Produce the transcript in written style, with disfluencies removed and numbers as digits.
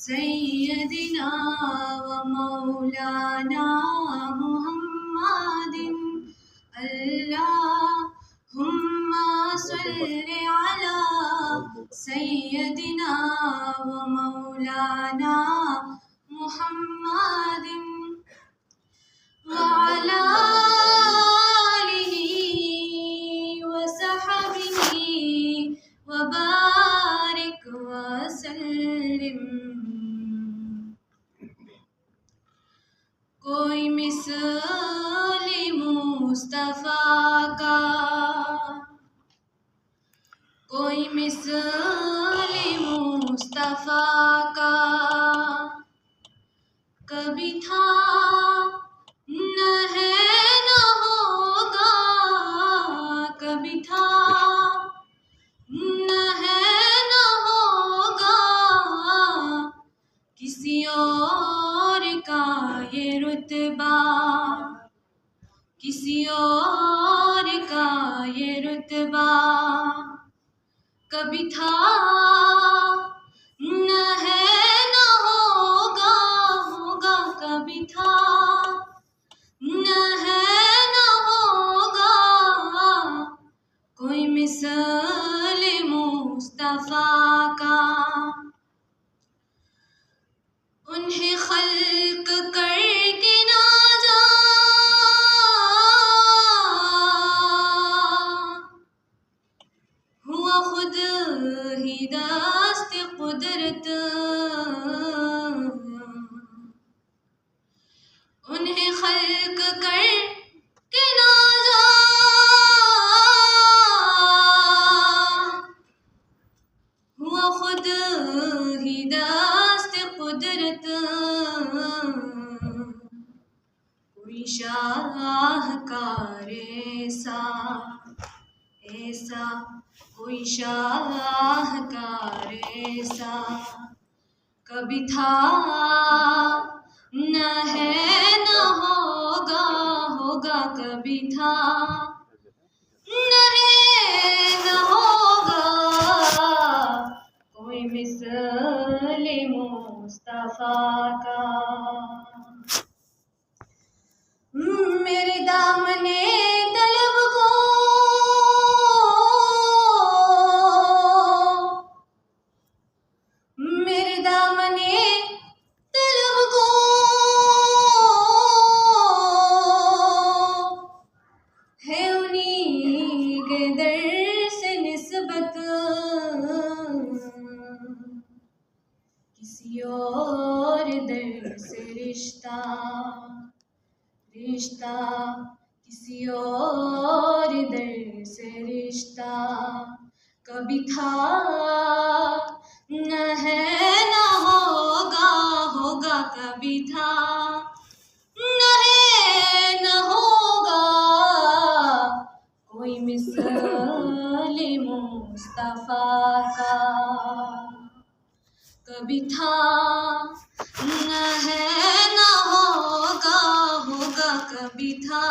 سیدنا و مولانا محمد اللہم صلی علی سیدنا و مولانا محمد وعلی آلہ وصحبہ وبارک وسلم۔ کوئی مثل مصطفیٰ کا، کوئی مثل مصطفیٰ کا کبھی تھا نہ ہے نہ ہوگا، کبھی تھا نہ ہے نہ ہوگا، کسی اور کا یہ رتبہ، کسی اور کا یہ رتبہ کبھی تھا نہ ہے نہ ہوگا، ہوگا کبھی تھا نہ ہے نہ ہوگا، کوئی مثل مصطفیٰ کا۔ انہیں خلق کر کے نہ جا، ہوا خود ہی دست قدرت، انہیں خلق کر کے نہ جا، ہوا خود ہی دست قدرت، کوئی شاہکار ایسا ایسا، کوئی شاہکار ایسا کبھی تھا نہ ہے نہ ہوگا، ہوگا کبھی تھا نہ ہے نہ ہوگا، کوئی مثل مصطفیٰ کا۔ میرے دامن طلب کو میرے دامن طلب کو ہے انہیں کے در سے نسبت، کسی اور در سے رشتہ رشتہ، کسی اور در سے رشتہ کبھی تھا نہ ہے نہ ہوگا، ہوگا کبھی تھا نہ ہے نہ ہوگا، کوئی مثل مصطفیٰ کا کبھی تھا نہ ہے نہ ہوگا، ہوگا کبھی تھا